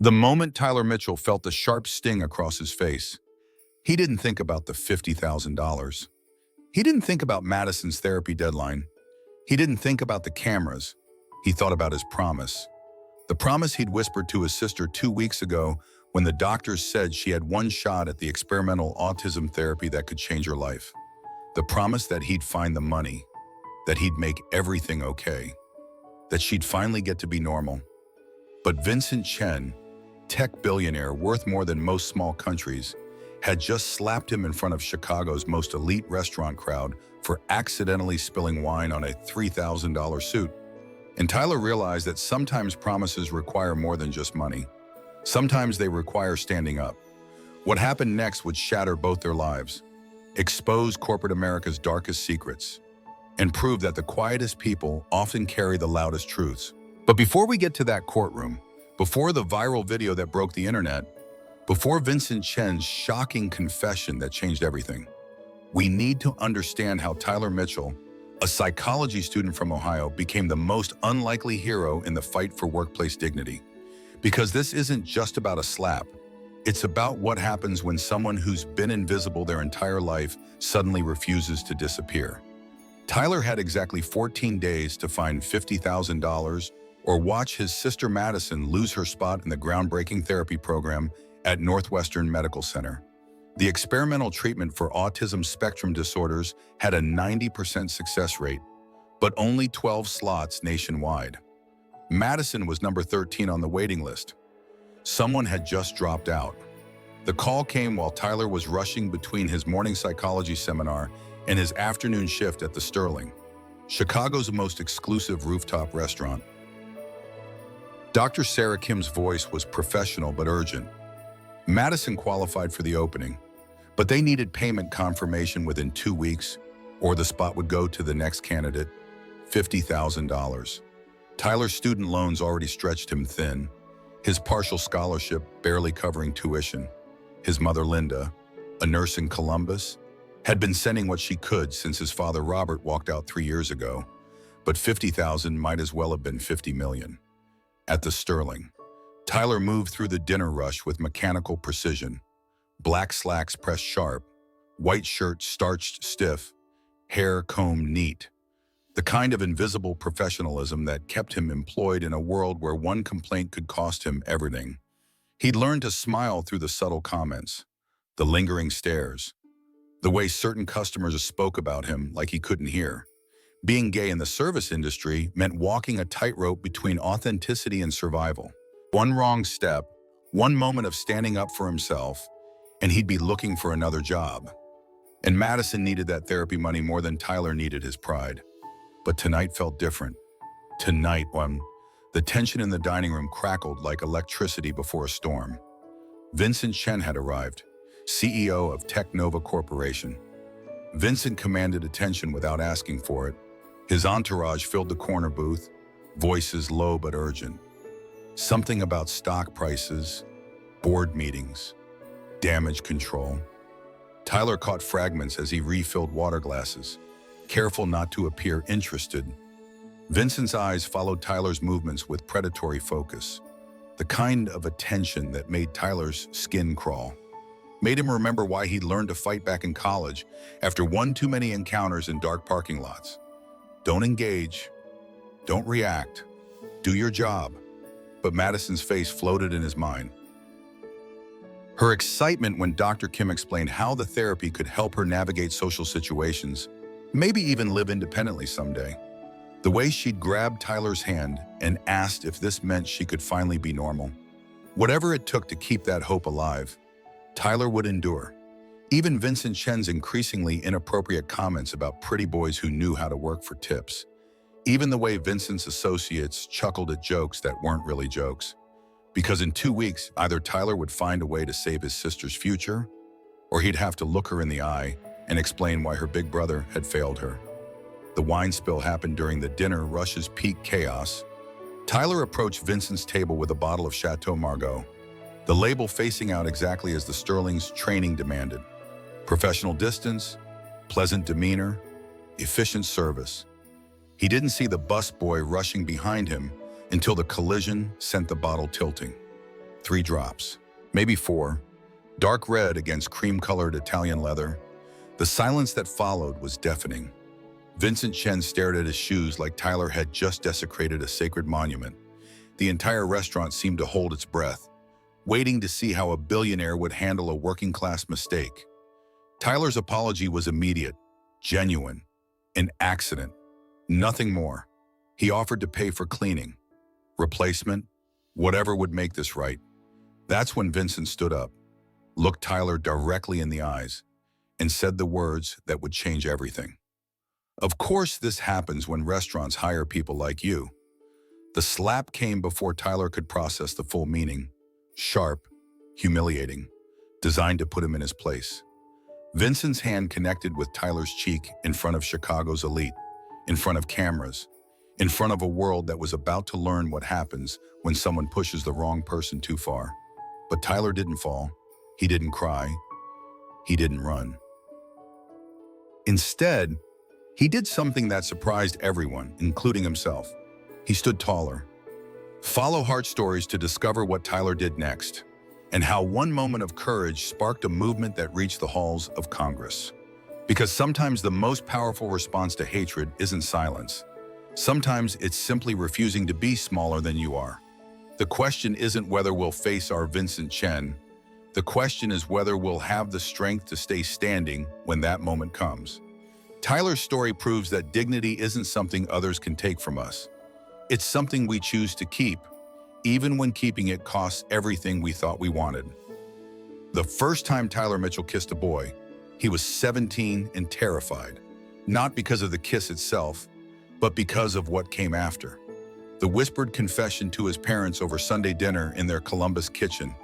The moment Tyler Mitchell felt the sharp sting across his face, he didn't think about the $50,000. He didn't think about Madison's therapy deadline. He didn't think about the cameras. He thought about his promise. The promise he'd whispered to his sister 2 weeks ago when the doctors said she had one shot at the experimental autism therapy that could change her life. The promise that he'd find the money, that he'd make everything okay, that she'd finally get to be normal. But Vincent Chen, tech billionaire worth more than most small countries, had just slapped him in front of Chicago's most elite restaurant crowd for accidentally spilling wine on a $3,000 suit. And Tyler realized that sometimes promises require more than just money. Sometimes they require standing up. What happened next would shatter both their lives, expose corporate America's darkest secrets, and prove that the quietest people often carry the loudest truths. But before we get to that courtroom, before the viral video that broke the internet, before Vincent Chen's shocking confession that changed everything, we need to understand how Tyler Mitchell, a psychology student from Ohio, became the most unlikely hero in the fight for workplace dignity. Because this isn't just about a slap. It's about what happens when someone who's been invisible their entire life suddenly refuses to disappear. Tyler had exactly 14 days to find $50,000 or watch his sister Madison lose her spot in the groundbreaking therapy program at Northwestern Medical Center. The experimental treatment for autism spectrum disorders had a 90% success rate, but only 12 slots nationwide. Madison was number 13 on the waiting list. Someone had just dropped out. The call came while Tyler was rushing between his morning psychology seminar and his afternoon shift at the Sterling, Chicago's most exclusive rooftop restaurant. Dr. Sarah Kim's voice was professional but urgent. Madison qualified for the opening, but they needed payment confirmation within 2 weeks, or the spot would go to the next candidate, $50,000. Tyler's student loans already stretched him thin, his partial scholarship barely covering tuition. His mother, Linda, a nurse in Columbus, had been sending what she could since his father, Robert, walked out 3 years ago, but $50,000 might as well have been $50 million. At the Sterling, Tyler moved through the dinner rush with mechanical precision. Black slacks pressed sharp, white shirt starched stiff, hair combed neat. The kind of invisible professionalism that kept him employed in a world where one complaint could cost him everything. He'd learned to smile through the subtle comments, the lingering stares, the way certain customers spoke about him like he couldn't hear. Being gay in the service industry meant walking a tightrope between authenticity and survival. One wrong step, one moment of standing up for himself, and he'd be looking for another job. And Madison needed that therapy money more than Tyler needed his pride. But tonight felt different. Tonight, when the tension in the dining room crackled like electricity before a storm. Vincent Chen had arrived, CEO of Tech Nova Corporation. Vincent commanded attention without asking for it. His entourage filled the corner booth, voices low but urgent. Something about stock prices, board meetings, damage control. Tyler caught fragments as he refilled water glasses, careful not to appear interested. Vincent's eyes followed Tyler's movements with predatory focus, the kind of attention that made Tyler's skin crawl, made him remember why he'd learned to fight back in college after one too many encounters in dark parking lots. Don't engage, don't react, do your job. But Madison's face floated in his mind. Her excitement when Dr. Kim explained how the therapy could help her navigate social situations, maybe even live independently someday. The way she'd grabbed Tyler's hand and asked if this meant she could finally be normal. Whatever it took to keep that hope alive, Tyler would endure. Even Vincent Chen's increasingly inappropriate comments about pretty boys who knew how to work for tips. Even the way Vincent's associates chuckled at jokes that weren't really jokes. Because in 2 weeks, either Tyler would find a way to save his sister's future, or he'd have to look her in the eye and explain why her big brother had failed her. The wine spill happened during the dinner rush's peak chaos. Tyler approached Vincent's table with a bottle of Chateau Margaux, the label facing out exactly as the Sterling's training demanded. Professional distance, pleasant demeanor, efficient service. He didn't see the busboy rushing behind him until the collision sent the bottle tilting. 3 drops, maybe 4, dark red against cream-colored Italian leather. The silence that followed was deafening. Vincent Chen stared at his shoes like Tyler had just desecrated a sacred monument. The entire restaurant seemed to hold its breath, waiting to see how a billionaire would handle a working-class mistake. Tyler's apology was immediate, genuine, an accident, nothing more. He offered to pay for cleaning, replacement, whatever would make this right. That's when Vincent stood up, looked Tyler directly in the eyes, and said the words that would change everything. Of course, this happens when restaurants hire people like you. The slap came before Tyler could process the full meaning. Sharp, humiliating, designed to put him in his place. Vincent's hand connected with Tyler's cheek in front of Chicago's elite, in front of cameras, in front of a world that was about to learn what happens when someone pushes the wrong person too far. But Tyler didn't fall. He didn't cry. He didn't run. Instead, he did something that surprised everyone, including himself. He stood taller. Follow Heart Stories to discover what Tyler did next, and how one moment of courage sparked a movement that reached the halls of Congress. Because sometimes the most powerful response to hatred isn't silence. Sometimes it's simply refusing to be smaller than you are. The question isn't whether we'll face our Vincent Chen. The question is whether we'll have the strength to stay standing when that moment comes. Tyler's story proves that dignity isn't something others can take from us. It's something we choose to keep, even when keeping it costs everything we thought we wanted. The first time Tyler Mitchell kissed a boy, he was 17 and terrified, not because of the kiss itself, but because of what came after. The whispered confession to his parents over Sunday dinner in their Columbus kitchen,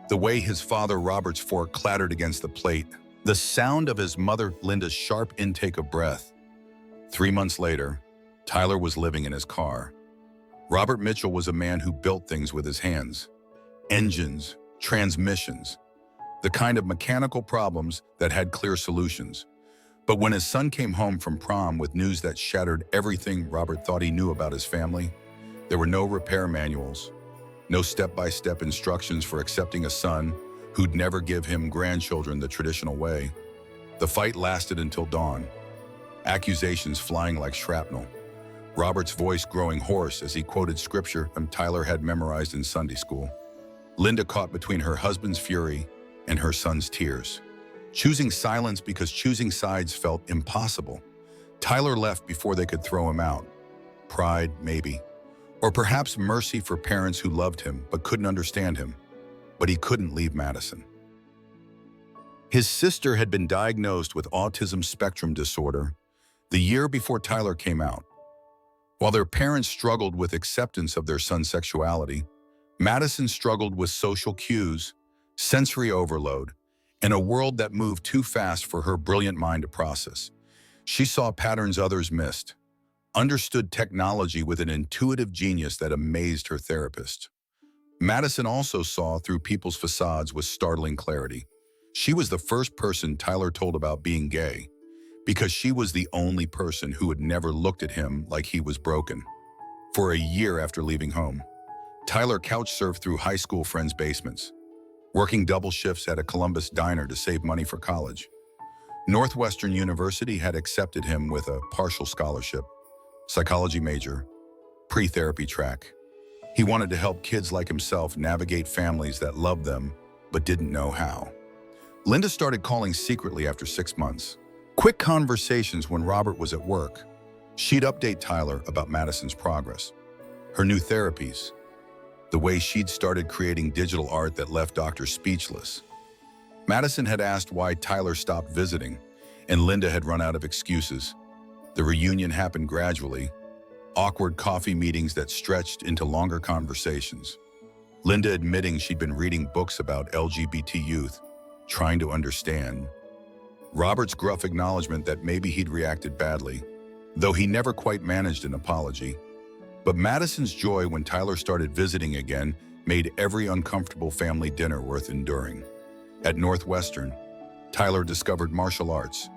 the way his father Robert's fork clattered against the plate, the sound of his mother Linda's sharp intake of breath. 3 months later, Tyler was living in his car. Robert Mitchell was a man who built things with his hands. Engines, transmissions, the kind of mechanical problems that had clear solutions. But when his son came home from prom with news that shattered everything Robert thought he knew about his family, there were no repair manuals, no step-by-step instructions for accepting a son who'd never give him grandchildren the traditional way. The fight lasted until dawn, accusations flying like shrapnel. Robert's voice growing hoarse as he quoted scripture Tyler had memorized in Sunday school. Linda caught between her husband's fury and her son's tears. Choosing silence because choosing sides felt impossible. Tyler left before they could throw him out. Pride, maybe. Or perhaps mercy for parents who loved him but couldn't understand him. But he couldn't leave Madison. His sister had been diagnosed with autism spectrum disorder the year before Tyler came out. While their parents struggled with acceptance of their son's sexuality, Madison struggled with social cues, sensory overload, and a world that moved too fast for her brilliant mind to process. She saw patterns others missed, understood technology with an intuitive genius that amazed her therapist. Madison also saw through people's facades with startling clarity. She was the first person Tyler told about being gay, because she was the only person who had never looked at him like he was broken. For a year after leaving home, Tyler couch-surfed through high school friends' basements, working double shifts at a Columbus diner to save money for college. Northwestern University had accepted him with a partial scholarship, psychology major, pre-therapy track. He wanted to help kids like himself navigate families that loved them but didn't know how. Linda started calling secretly after 6 months. Quick conversations when Robert was at work. She'd update Tyler about Madison's progress, her new therapies, the way she'd started creating digital art that left doctors speechless. Madison had asked why Tyler stopped visiting, and Linda had run out of excuses. The reunion happened gradually, awkward coffee meetings that stretched into longer conversations. Linda admitting she'd been reading books about LGBT youth, trying to understand. Robert's gruff acknowledgement that maybe he'd reacted badly, though he never quite managed an apology. But Madison's joy when Tyler started visiting again made every uncomfortable family dinner worth enduring. At Northwestern, Tyler discovered martial arts,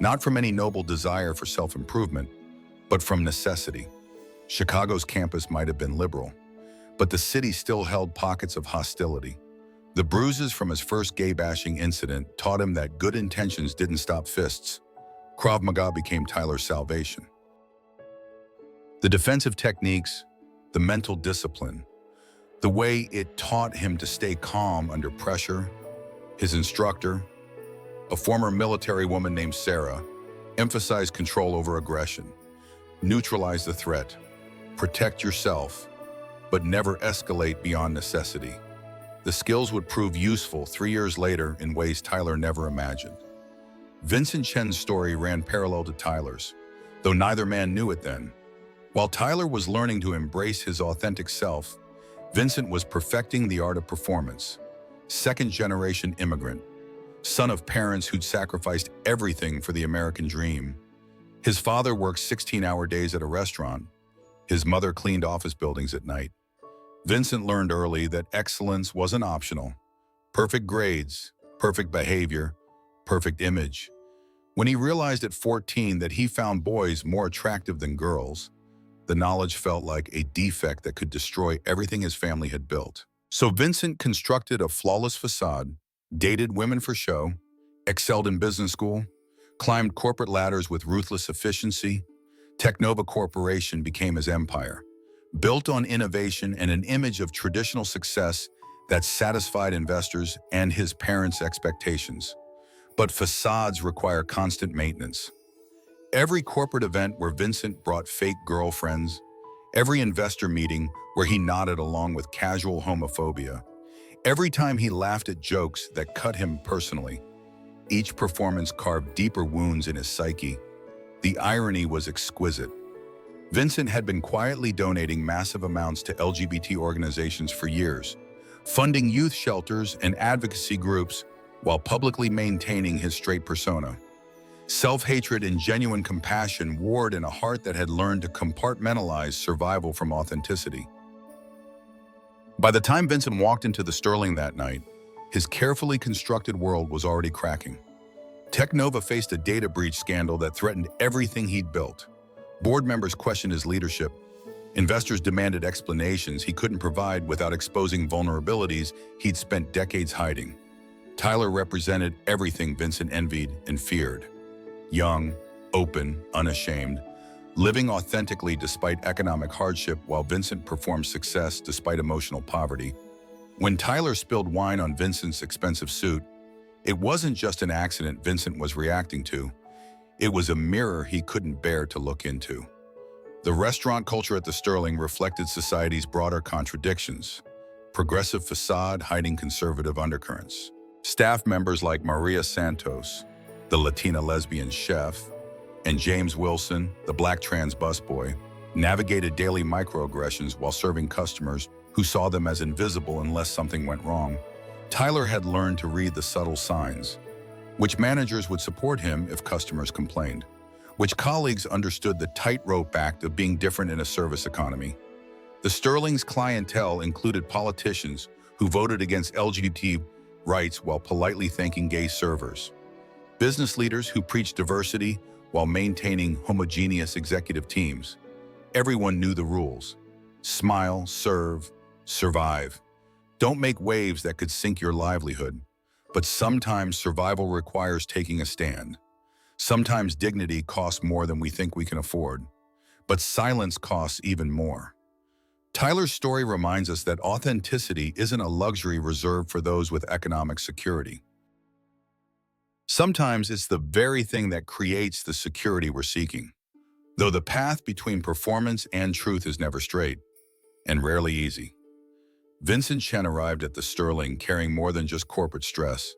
not from any noble desire for self-improvement, but from necessity. Chicago's campus might have been liberal, but the city still held pockets of hostility. The bruises from his first gay-bashing incident taught him that good intentions didn't stop fists. Krav Maga became Tyler's salvation. The defensive techniques, the mental discipline, the way it taught him to stay calm under pressure. His instructor, a former military woman named Sarah, emphasized control over aggression, neutralize the threat, protect yourself, but never escalate beyond necessity. The skills would prove useful 3 years later in ways Tyler never imagined. Vincent Chen's story ran parallel to Tyler's, though neither man knew it then. While Tyler was learning to embrace his authentic self, Vincent was perfecting the art of performance. Second-generation immigrant, son of parents who'd sacrificed everything for the American dream. His father worked 16-hour days at a restaurant. His mother cleaned office buildings at night. Vincent learned early that excellence wasn't optional. Perfect grades, perfect behavior, perfect image. When he realized at 14 that he found boys more attractive than girls, the knowledge felt like a defect that could destroy everything his family had built. So Vincent constructed a flawless facade, dated women for show, excelled in business school, climbed corporate ladders with ruthless efficiency. Technova Corporation became his empire, built on innovation and an image of traditional success that satisfied investors and his parents' expectations. But facades require constant maintenance. Every corporate event where Vincent brought fake girlfriends, every investor meeting where he nodded along with casual homophobia, every time he laughed at jokes that cut him personally, each performance carved deeper wounds in his psyche. The irony was exquisite. Vincent had been quietly donating massive amounts to LGBT organizations for years, funding youth shelters and advocacy groups while publicly maintaining his straight persona. Self-hatred and genuine compassion warred in a heart that had learned to compartmentalize survival from authenticity. By the time Vincent walked into the Sterling that night, his carefully constructed world was already cracking. Technova faced a data breach scandal that threatened everything he'd built. Board members questioned his leadership. Investors demanded explanations he couldn't provide without exposing vulnerabilities he'd spent decades hiding. Tyler represented everything Vincent envied and feared. Young, open, unashamed, living authentically despite economic hardship while Vincent performed success despite emotional poverty. When Tyler spilled wine on Vincent's expensive suit, it wasn't just an accident Vincent was reacting to. It was a mirror he couldn't bear to look into. The restaurant culture at the Sterling reflected society's broader contradictions. Progressive facade hiding conservative undercurrents. Staff members like Maria Santos, the Latina lesbian chef, and James Wilson, the black trans busboy, navigated daily microaggressions while serving customers who saw them as invisible unless something went wrong. Tyler had learned to read the subtle signs, which managers would support him if customers complained, which colleagues understood the tightrope act of being different in a service economy. The Sterling's clientele included politicians who voted against LGBT rights while politely thanking gay servers, business leaders who preached diversity while maintaining homogeneous executive teams. Everyone knew the rules. Smile, serve, survive. Don't make waves that could sink your livelihood. But sometimes survival requires taking a stand. Sometimes dignity costs more than we think we can afford. But silence costs even more. Tyler's story reminds us that authenticity isn't a luxury reserved for those with economic security. Sometimes it's the very thing that creates the security we're seeking. Though the path between performance and truth is never straight, and rarely easy. Vincent Chen arrived at the Sterling carrying more than just corporate stress.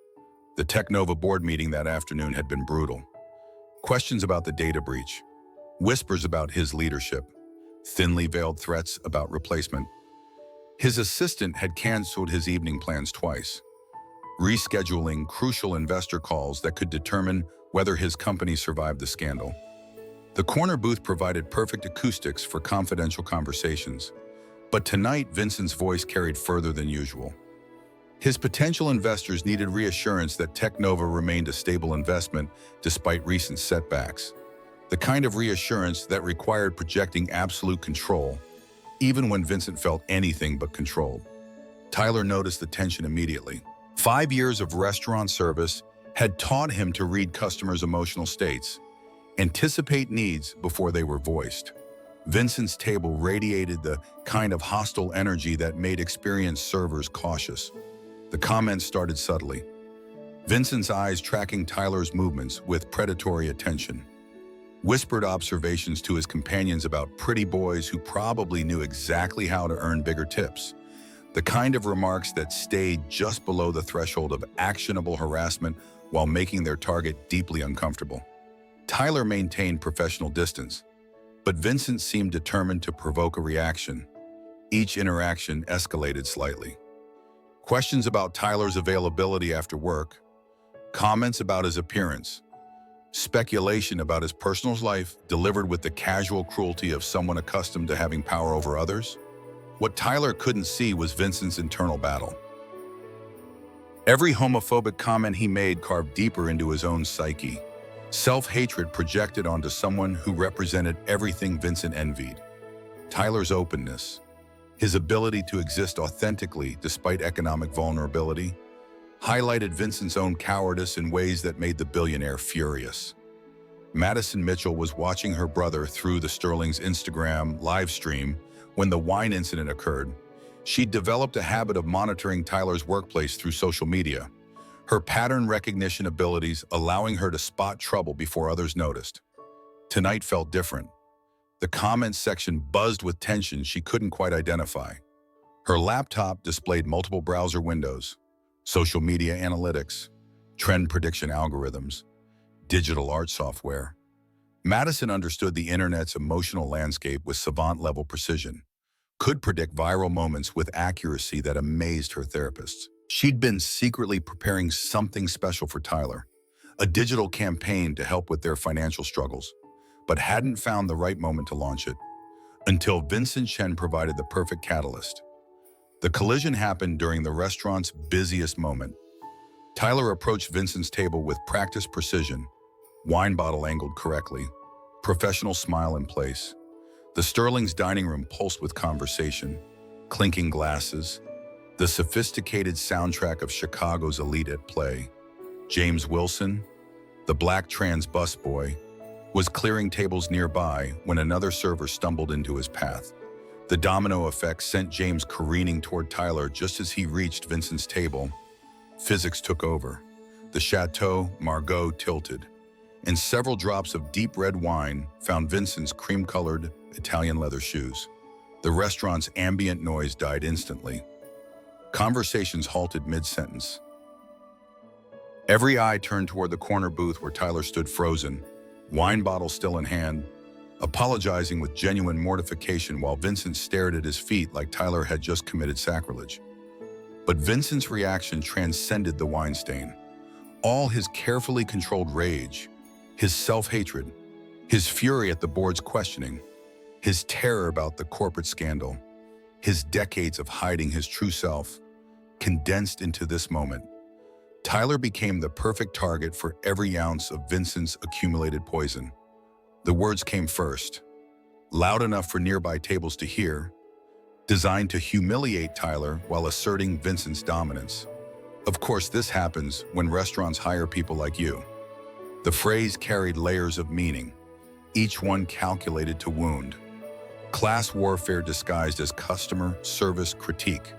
The Technova board meeting that afternoon had been brutal. Questions about the data breach, whispers about his leadership, thinly veiled threats about replacement. His assistant had canceled his evening plans twice, rescheduling crucial investor calls that could determine whether his company survived the scandal. The corner booth provided perfect acoustics for confidential conversations. But tonight, Vincent's voice carried further than usual. His potential investors needed reassurance that Technova remained a stable investment despite recent setbacks. The kind of reassurance that required projecting absolute control, even when Vincent felt anything but controlled. Tyler noticed the tension immediately. 5 years of restaurant service had taught him to read customers' emotional states, anticipate needs before they were voiced. Vincent's table radiated the kind of hostile energy that made experienced servers cautious. The comments started subtly, Vincent's eyes tracking Tyler's movements with predatory attention. Whispered observations to his companions about pretty boys who probably knew exactly how to earn bigger tips. The kind of remarks that stayed just below the threshold of actionable harassment while making their target deeply uncomfortable. Tyler maintained professional distance, but Vincent seemed determined to provoke a reaction. Each interaction escalated slightly. Questions about Tyler's availability after work, comments about his appearance, speculation about his personal life delivered with the casual cruelty of someone accustomed to having power over others. What Tyler couldn't see was Vincent's internal battle. Every homophobic comment he made carved deeper into his own psyche. Self-hatred projected onto someone who represented everything Vincent envied. Tyler's openness, his ability to exist authentically despite economic vulnerability, highlighted Vincent's own cowardice in ways that made the billionaire furious. Madison Mitchell was watching her brother through the Sterling's Instagram live stream when the wine incident occurred. She'd developed a habit of monitoring Tyler's workplace through social media, her pattern recognition abilities allowing her to spot trouble before others noticed. Tonight felt different. The comments section buzzed with tension she couldn't quite identify. Her laptop displayed multiple browser windows, social media analytics, trend prediction algorithms, digital art software. Madison understood the internet's emotional landscape with savant-level precision, could predict viral moments with accuracy that amazed her therapists. She'd been secretly preparing something special for Tyler, a digital campaign to help with their financial struggles, but hadn't found the right moment to launch it until Vincent Chen provided the perfect catalyst. The collision happened during the restaurant's busiest moment. Tyler approached Vincent's table with practiced precision, wine bottle angled correctly, professional smile in place. The Sterling's dining room pulsed with conversation, clinking glasses, the sophisticated soundtrack of Chicago's elite at play. James Wilson, the black trans busboy, was clearing tables nearby when another server stumbled into his path. The domino effect sent James careening toward Tyler just as he reached Vincent's table. Physics took over. The Chateau Margaux tilted, and several drops of deep red wine found Vincent's cream-colored Italian leather shoes. The restaurant's ambient noise died instantly. Conversations halted mid-sentence. Every eye turned toward the corner booth where Tyler stood frozen, wine bottle still in hand, apologizing with genuine mortification while Vincent stared at his feet like Tyler had just committed sacrilege. But Vincent's reaction transcended the wine stain. All his carefully controlled rage, his self-hatred, his fury at the board's questioning, his terror about the corporate scandal, his decades of hiding his true self, condensed into this moment. Tyler became the perfect target for every ounce of Vincent's accumulated poison. The words came first, loud enough for nearby tables to hear, designed to humiliate Tyler while asserting Vincent's dominance. Of course, this happens when restaurants hire people like you. The phrase carried layers of meaning, each one calculated to wound. Class warfare disguised as customer service critique,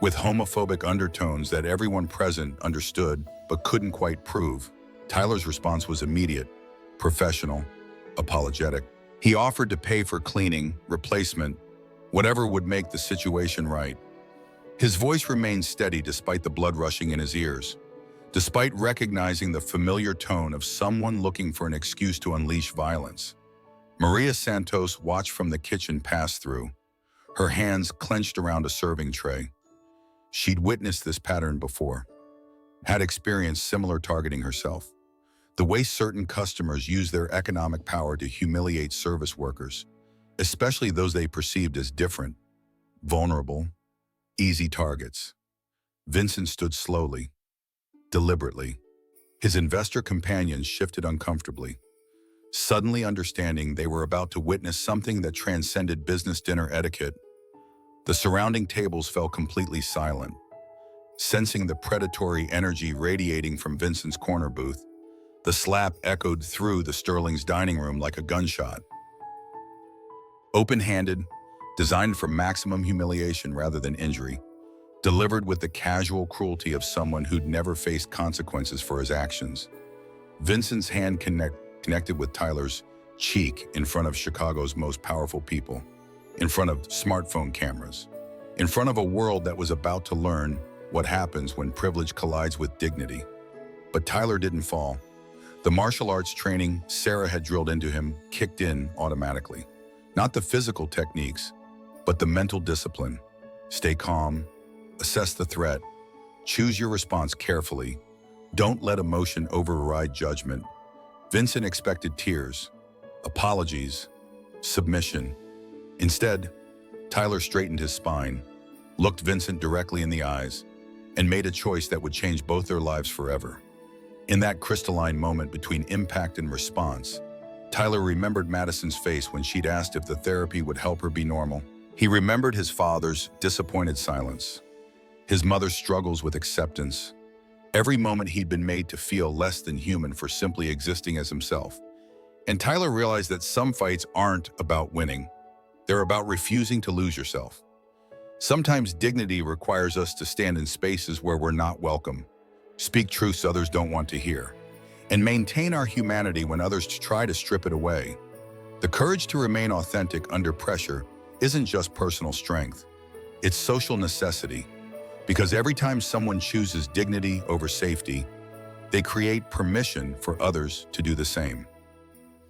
with homophobic undertones that everyone present understood but couldn't quite prove. Tyler's response was immediate, professional, apologetic. He offered to pay for cleaning, replacement, whatever would make the situation right. His voice remained steady despite the blood rushing in his ears, despite recognizing the familiar tone of someone looking for an excuse to unleash violence. Maria Santos watched from the kitchen pass through, her hands clenched around a serving tray. She'd witnessed this pattern before, had experienced similar targeting herself. The way certain customers use their economic power to humiliate service workers, especially those they perceived as different, vulnerable, easy targets. Vincent stood slowly, deliberately. His investor companions shifted uncomfortably, suddenly understanding they were about to witness something that transcended business dinner etiquette. The surrounding tables fell completely silent. Sensing the predatory energy radiating from Vincent's corner booth, the slap echoed through the Sterling's dining room like a gunshot. Open-handed, designed for maximum humiliation rather than injury, delivered with the casual cruelty of someone who'd never faced consequences for his actions. Vincent's hand connected with Tyler's cheek in front of Chicago's most powerful people, in front of smartphone cameras, in front of a world that was about to learn what happens when privilege collides with dignity. But Tyler didn't fall. The martial arts training Sarah had drilled into him kicked in automatically. Not the physical techniques, but the mental discipline. Stay calm, assess the threat, choose your response carefully. Don't let emotion override judgment. Vincent expected tears, apologies, submission. Instead, Tyler straightened his spine, looked Vincent directly in the eyes, and made a choice that would change both their lives forever. In that crystalline moment between impact and response, Tyler remembered Madison's face when she'd asked if the therapy would help her be normal. He remembered his father's disappointed silence, his mother's struggles with acceptance, every moment he'd been made to feel less than human for simply existing as himself. And Tyler realized that some fights aren't about winning. They're about refusing to lose yourself. Sometimes dignity requires us to stand in spaces where we're not welcome, speak truths others don't want to hear, and maintain our humanity when others try to strip it away. The courage to remain authentic under pressure isn't just personal strength, it's social necessity. Because every time someone chooses dignity over safety, they create permission for others to do the same.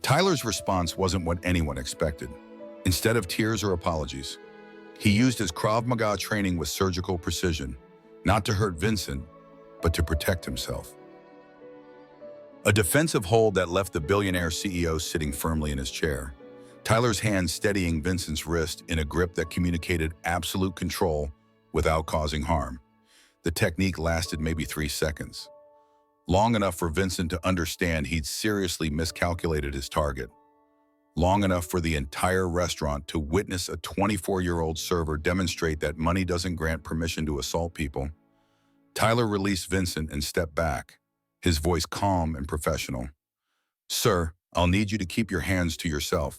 Tyler's response wasn't what anyone expected. Instead of tears or apologies, he used his Krav Maga training with surgical precision, not to hurt Vincent, but to protect himself. A defensive hold that left the billionaire CEO sitting firmly in his chair, Tyler's hand steadying Vincent's wrist in a grip that communicated absolute control without causing harm. The technique lasted maybe 3 seconds, long enough for Vincent to understand he'd seriously miscalculated his target, long enough for the entire restaurant to witness a 24-year-old server demonstrate that money doesn't grant permission to assault people. Tyler released Vincent and stepped back, his voice calm and professional. "Sir, I'll need you to keep your hands to yourself.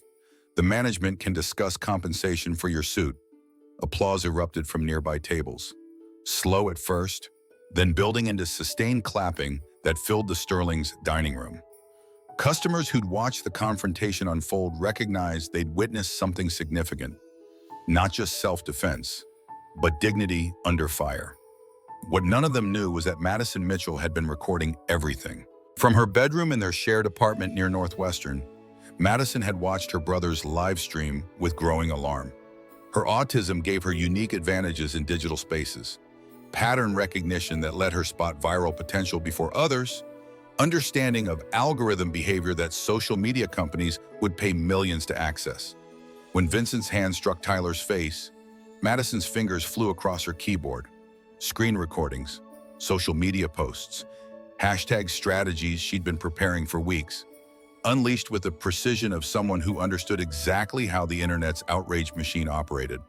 The management can discuss compensation for your suit." Applause erupted from nearby tables. Slow at first, then building into sustained clapping that filled the Sterling's dining room. Customers who'd watched the confrontation unfold recognized they'd witnessed something significant. Not just self-defense, but dignity under fire. What none of them knew was that Madison Mitchell had been recording everything. From her bedroom in their shared apartment near Northwestern, Madison had watched her brother's live stream with growing alarm. Her autism gave her unique advantages in digital spaces, pattern recognition that let her spot viral potential before others, understanding of algorithm behavior that social media companies would pay millions to access. When Vincent's hand struck Tyler's face, Madison's fingers flew across her keyboard. Screen recordings, social media posts, hashtag strategies she'd been preparing for weeks, unleashed with the precision of someone who understood exactly how the internet's outrage machine operated.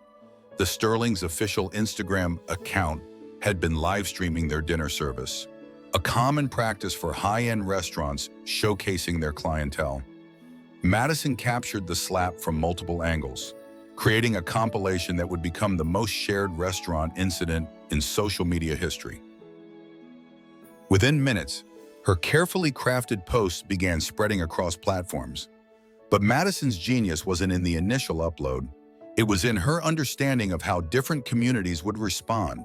The Sterling's official Instagram account had been live streaming their dinner service, a common practice for high-end restaurants showcasing their clientele. Madison captured the slap from multiple angles, creating a compilation that would become the most shared restaurant incident in social media history. Within minutes, her carefully crafted posts began spreading across platforms. But Madison's genius wasn't in the initial upload. It was in her understanding of how different communities would respond,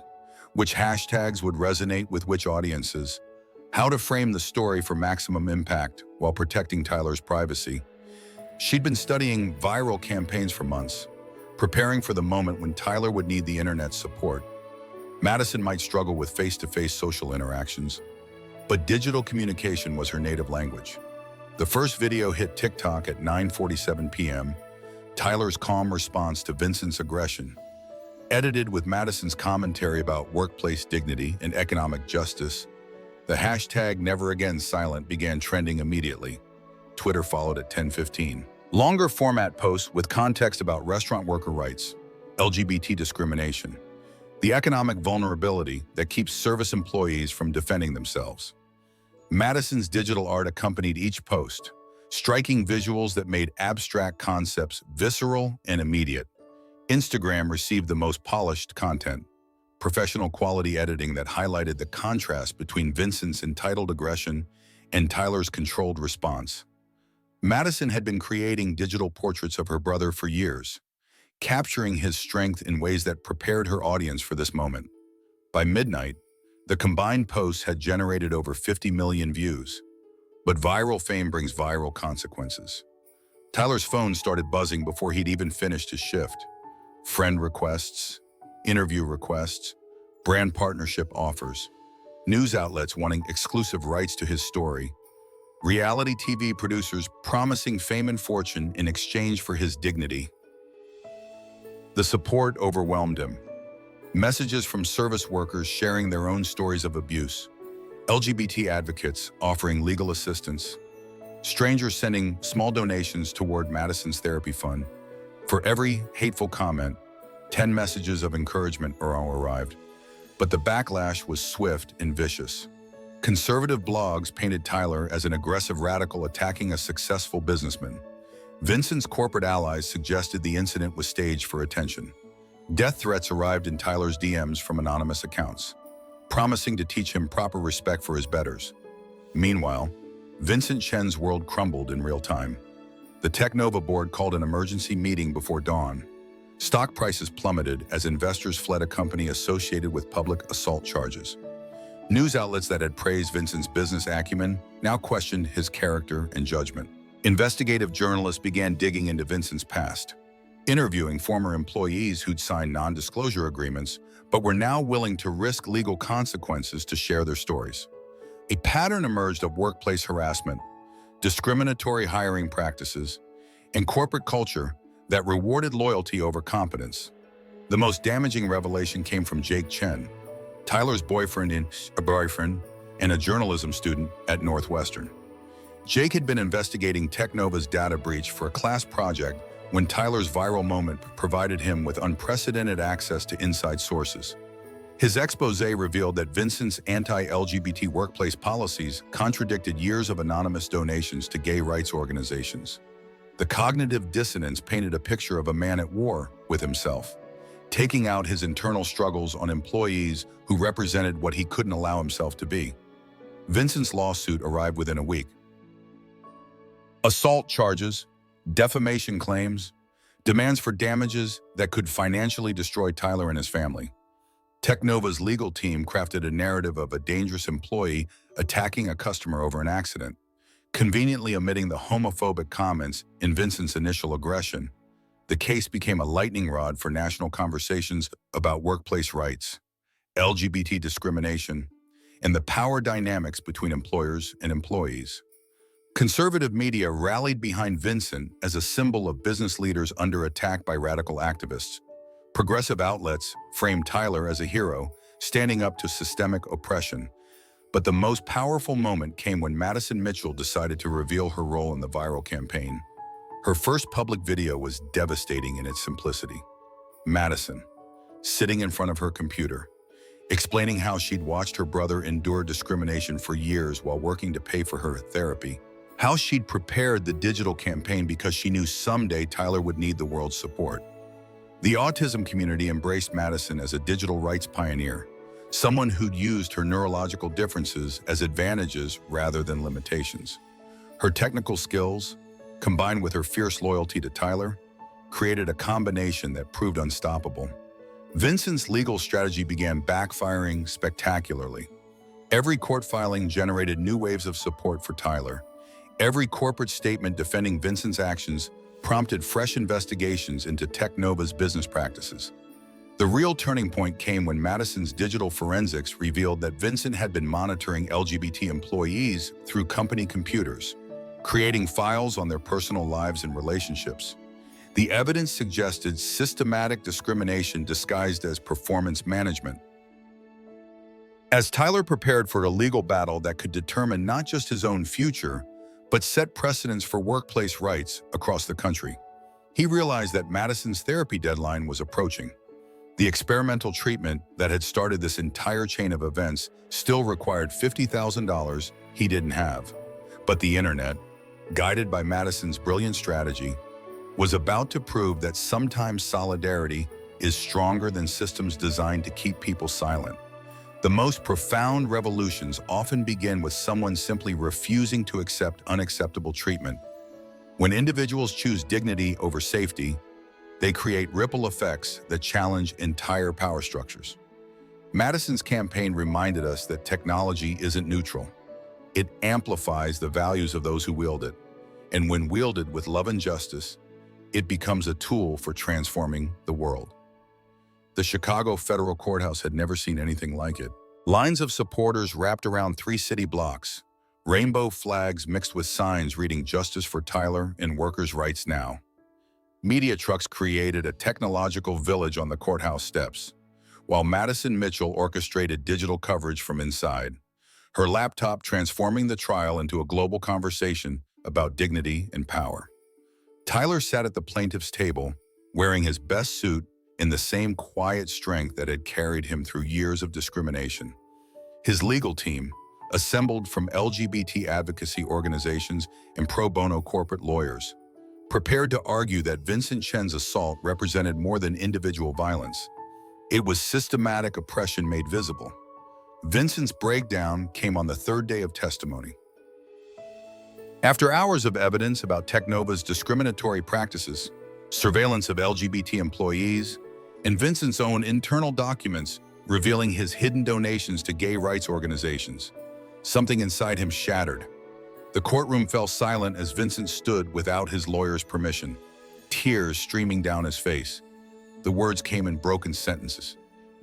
which hashtags would resonate with which audiences, how to frame the story for maximum impact while protecting Tyler's privacy. She'd been studying viral campaigns for months, preparing for the moment when Tyler would need the internet's support. Madison might struggle with face-to-face social interactions, but digital communication was her native language. The first video hit TikTok at 9:47 p.m., Tyler's calm response to Vincent's aggression. Edited with Madison's commentary about workplace dignity and economic justice, the hashtag #NeverAgainSilent began trending immediately. Twitter followed at 10:15. Longer format posts with context about restaurant worker rights, LGBT discrimination, the economic vulnerability that keeps service employees from defending themselves. Madison's digital art accompanied each post, striking visuals that made abstract concepts visceral and immediate. Instagram received the most polished content, professional quality editing that highlighted the contrast between Vincent's entitled aggression and Tyler's controlled response. Madison had been creating digital portraits of her brother for years, capturing his strength in ways that prepared her audience for this moment. By midnight, the combined posts had generated over 50 million views. But viral fame brings viral consequences. Tyler's phone started buzzing before he'd even finished his shift. Friend requests, interview requests, brand partnership offers, news outlets wanting exclusive rights to his story, reality TV producers promising fame and fortune in exchange for his dignity. The support overwhelmed him. Messages from service workers sharing their own stories of abuse, LGBT advocates offering legal assistance, strangers sending small donations toward Madison's therapy fund. For every hateful comment, 10 messages of encouragement arrived. But the backlash was swift and vicious. Conservative blogs painted Tyler as an aggressive radical attacking a successful businessman. Vincent's corporate allies suggested the incident was staged for attention. Death threats arrived in Tyler's DMs from anonymous accounts, promising to teach him proper respect for his betters. Meanwhile, Vincent Chen's world crumbled in real time. The Technova board called an emergency meeting before dawn. Stock prices plummeted as investors fled a company associated with public assault charges. News outlets that had praised Vincent's business acumen now questioned his character and judgment. Investigative journalists began digging into Vincent's past, interviewing former employees who'd signed non-disclosure agreements but were now willing to risk legal consequences to share their stories. A pattern emerged of workplace harassment, discriminatory hiring practices, and corporate culture that rewarded loyalty over competence. The most damaging revelation came from Jake Chen, Tyler's boyfriend and a journalism student at Northwestern. Jake had been investigating Technova's data breach for a class project when Tyler's viral moment provided him with unprecedented access to inside sources. His expose revealed that Vincent's anti-LGBT workplace policies contradicted years of anonymous donations to gay rights organizations. The cognitive dissonance painted a picture of a man at war with himself, taking out his internal struggles on employees who represented what he couldn't allow himself to be. Vincent's lawsuit arrived within a week. Assault charges, defamation claims, demands for damages that could financially destroy Tyler and his family. Technova's legal team crafted a narrative of a dangerous employee attacking a customer over an accident, conveniently omitting the homophobic comments in Vincent's initial aggression. The case became a lightning rod for national conversations about workplace rights, LGBT discrimination, and the power dynamics between employers and employees. Conservative media rallied behind Vincent as a symbol of business leaders under attack by radical activists. Progressive outlets framed Tyler as a hero, standing up to systemic oppression. But the most powerful moment came when Madison Mitchell decided to reveal her role in the viral campaign. Her first public video was devastating in its simplicity. Madison, sitting in front of her computer, explaining how she'd watched her brother endure discrimination for years while working to pay for her therapy, how she'd prepared the digital campaign because she knew someday Tyler would need the world's support. The autism community embraced Madison as a digital rights pioneer, someone who'd used her neurological differences as advantages rather than limitations. Her technical skills, combined with her fierce loyalty to Tyler, created a combination that proved unstoppable. Vincent's legal strategy began backfiring spectacularly. Every court filing generated new waves of support for Tyler. Every corporate statement defending Vincent's actions prompted fresh investigations into Technova's business practices. The real turning point came when Madison's digital forensics revealed that Vincent had been monitoring LGBT employees through company computers, creating files on their personal lives and relationships. The evidence suggested systematic discrimination disguised as performance management. As Tyler prepared for a legal battle that could determine not just his own future, but set precedents for workplace rights across the country, He realized that Madison's therapy deadline was approaching. The experimental treatment that had started this entire chain of events still required $50,000 he didn't have. But the internet, guided by Madison's brilliant strategy, was about to prove that sometimes solidarity is stronger than systems designed to keep people silent. The most profound revolutions often begin with someone simply refusing to accept unacceptable treatment. When individuals choose dignity over safety, they create ripple effects that challenge entire power structures. Madison's campaign reminded us that technology isn't neutral. It amplifies the values of those who wield it. And when wielded with love and justice, it becomes a tool for transforming the world. The Chicago Federal Courthouse had never seen anything like it. Lines of supporters wrapped around 3 city blocks, rainbow flags mixed with signs reading "Justice for Tyler" and "Workers' Rights Now." Media trucks created a technological village on the courthouse steps, while Madison Mitchell orchestrated digital coverage from inside, her laptop transforming the trial into a global conversation about dignity and power. Tyler sat at the plaintiff's table, wearing his best suit in the same quiet strength that had carried him through years of discrimination. His legal team, assembled from LGBT advocacy organizations and pro bono corporate lawyers, prepared to argue that Vincent Chen's assault represented more than individual violence. It was systematic oppression made visible. Vincent's breakdown came on the 3rd day of testimony. After hours of evidence about Technova's discriminatory practices, surveillance of LGBT employees, and Vincent's own internal documents revealing his hidden donations to gay rights organizations, something inside him shattered. The courtroom fell silent as Vincent stood without his lawyer's permission, tears streaming down his face. The words came in broken sentences,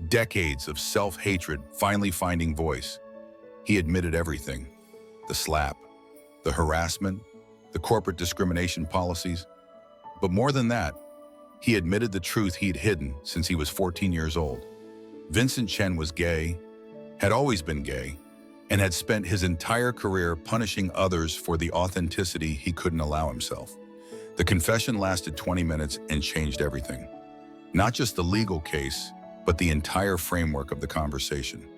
decades of self-hatred finally finding voice. He admitted everything: the slap, the harassment, the corporate discrimination policies. But more than that, he admitted the truth he'd hidden since he was 14 years old. Vincent Chen was gay, had always been gay, and had spent his entire career punishing others for the authenticity he couldn't allow himself. The confession lasted 20 minutes and changed everything. Not just the legal case, but the entire framework of the conversation.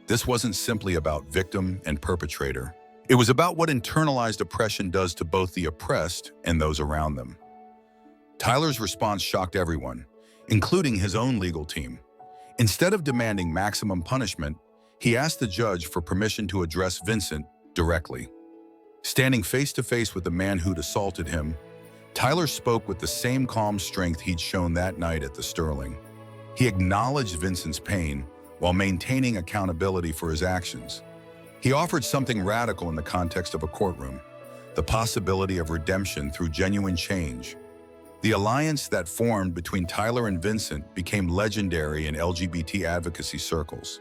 This wasn't simply about victim and perpetrator. It was about what internalized oppression does to both the oppressed and those around them. Tyler's response shocked everyone, including his own legal team. Instead of demanding maximum punishment, he asked the judge for permission to address Vincent directly. Standing face to face with the man who'd assaulted him, Tyler spoke with the same calm strength he'd shown that night at the Sterling. He acknowledged Vincent's pain while maintaining accountability for his actions. He offered something radical in the context of a courtroom: the possibility of redemption through genuine change. The alliance that formed between Tyler and Vincent became legendary in LGBT advocacy circles.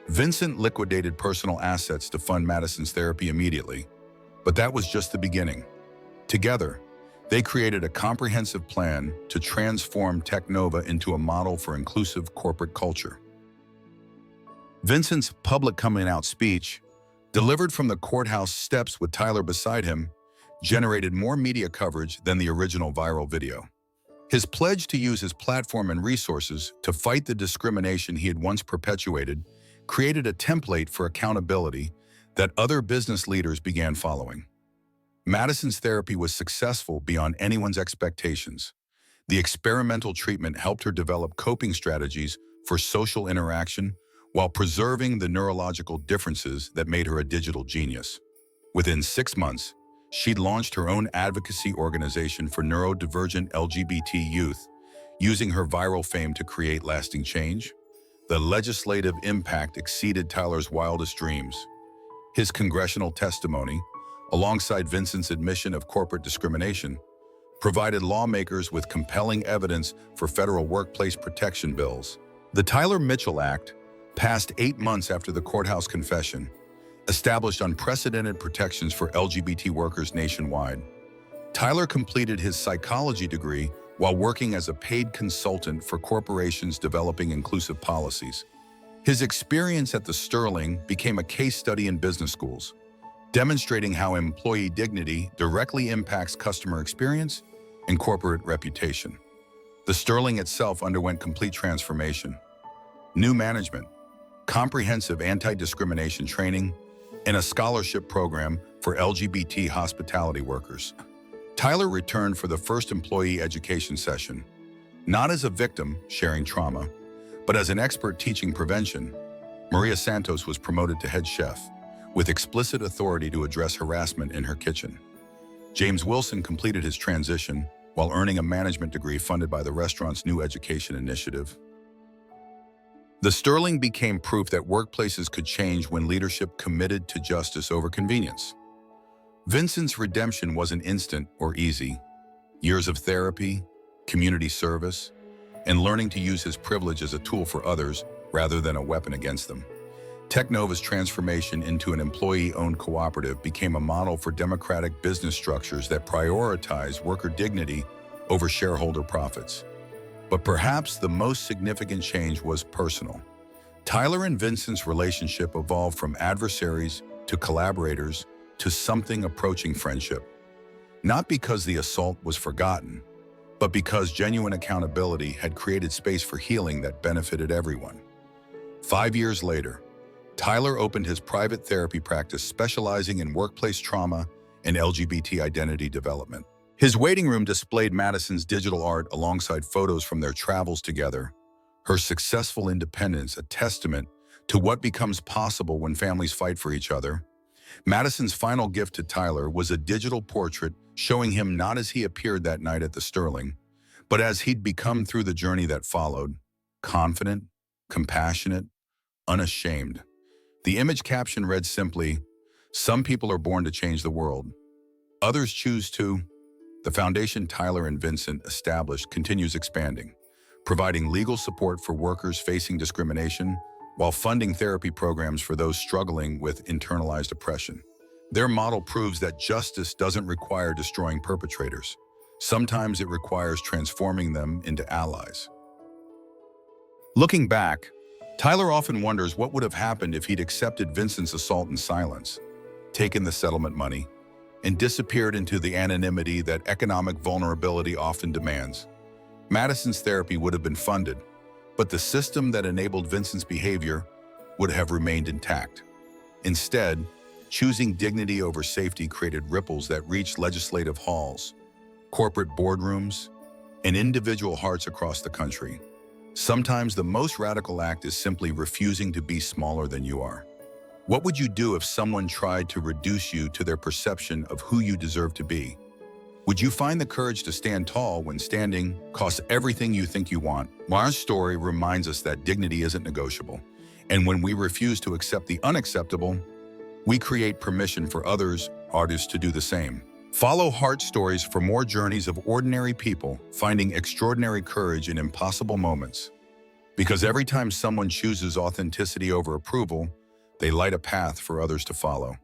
Vincent liquidated personal assets to fund Madison's therapy immediately, but that was just the beginning. Together, they created a comprehensive plan to transform Technova into a model for inclusive corporate culture. Vincent's public coming-out speech, delivered from the courthouse steps with Tyler beside him, generated more media coverage than the original viral video. His pledge to use his platform and resources to fight the discrimination he had once perpetuated created a template for accountability that other business leaders began following. Madison's therapy was successful beyond anyone's expectations. The experimental treatment helped her develop coping strategies for social interaction while preserving the neurological differences that made her a digital genius. Within 6 months, she'd launched her own advocacy organization for neurodivergent LGBT youth, using her viral fame to create lasting change. The legislative impact exceeded Tyler's wildest dreams. His congressional testimony, alongside Vincent's admission of corporate discrimination, provided lawmakers with compelling evidence for federal workplace protection bills. The Tyler Mitchell Act, passed 8 months after the courthouse confession, established unprecedented protections for LGBT workers nationwide. Tyler completed his psychology degree while working as a paid consultant for corporations developing inclusive policies. His experience at the Sterling became a case study in business schools, demonstrating how employee dignity directly impacts customer experience and corporate reputation. The Sterling itself underwent complete transformation. New management, comprehensive anti-discrimination training, and a scholarship program for LGBT hospitality workers. Tyler returned for the first employee education session, not as a victim sharing trauma, but as an expert teaching prevention. Maria Santos was promoted to head chef, with explicit authority to address harassment in her kitchen. James Wilson completed his transition while earning a management degree funded by the restaurant's new education initiative. The Sterling became proof that workplaces could change when leadership committed to justice over convenience. Vincent's redemption wasn't instant or easy. Years of therapy, community service, and learning to use his privilege as a tool for others rather than a weapon against them. Technova's transformation into an employee-owned cooperative became a model for democratic business structures that prioritize worker dignity over shareholder profits. But perhaps the most significant change was personal. Tyler and Vincent's relationship evolved from adversaries to collaborators to something approaching friendship. Not because the assault was forgotten, but because genuine accountability had created space for healing that benefited everyone. 5 years later, Tyler opened his private therapy practice specializing in workplace trauma and LGBT identity development. His waiting room displayed Madison's digital art alongside photos from their travels together, her successful independence a testament to what becomes possible when families fight for each other. Madison's final gift to Tyler was a digital portrait showing him not as he appeared that night at the Sterling, but as he'd become through the journey that followed, confident, compassionate, unashamed. The image caption read simply, "Some people are born to change the world. Others choose to." The foundation Tyler and Vincent established continues expanding, providing legal support for workers facing discrimination while funding therapy programs for those struggling with internalized oppression. Their model proves that justice doesn't require destroying perpetrators. Sometimes it requires transforming them into allies. Looking back, Tyler often wonders what would have happened if he'd accepted Vincent's assault in silence, taken the settlement money, and disappeared into the anonymity that economic vulnerability often demands. Madison's therapy would have been funded, but the system that enabled Vincent's behavior would have remained intact. Instead, choosing dignity over safety created ripples that reached legislative halls, corporate boardrooms, and individual hearts across the country. Sometimes the most radical act is simply refusing to be smaller than you are. What would you do if someone tried to reduce you to their perception of who you deserve to be? Would you find the courage to stand tall when standing costs everything you think you want? Mara's story reminds us that dignity isn't negotiable, and when we refuse to accept the unacceptable, we create permission for others, artists, to do the same. Follow Heart Stories for more journeys of ordinary people finding extraordinary courage in impossible moments. Because every time someone chooses authenticity over approval, they light a path for others to follow.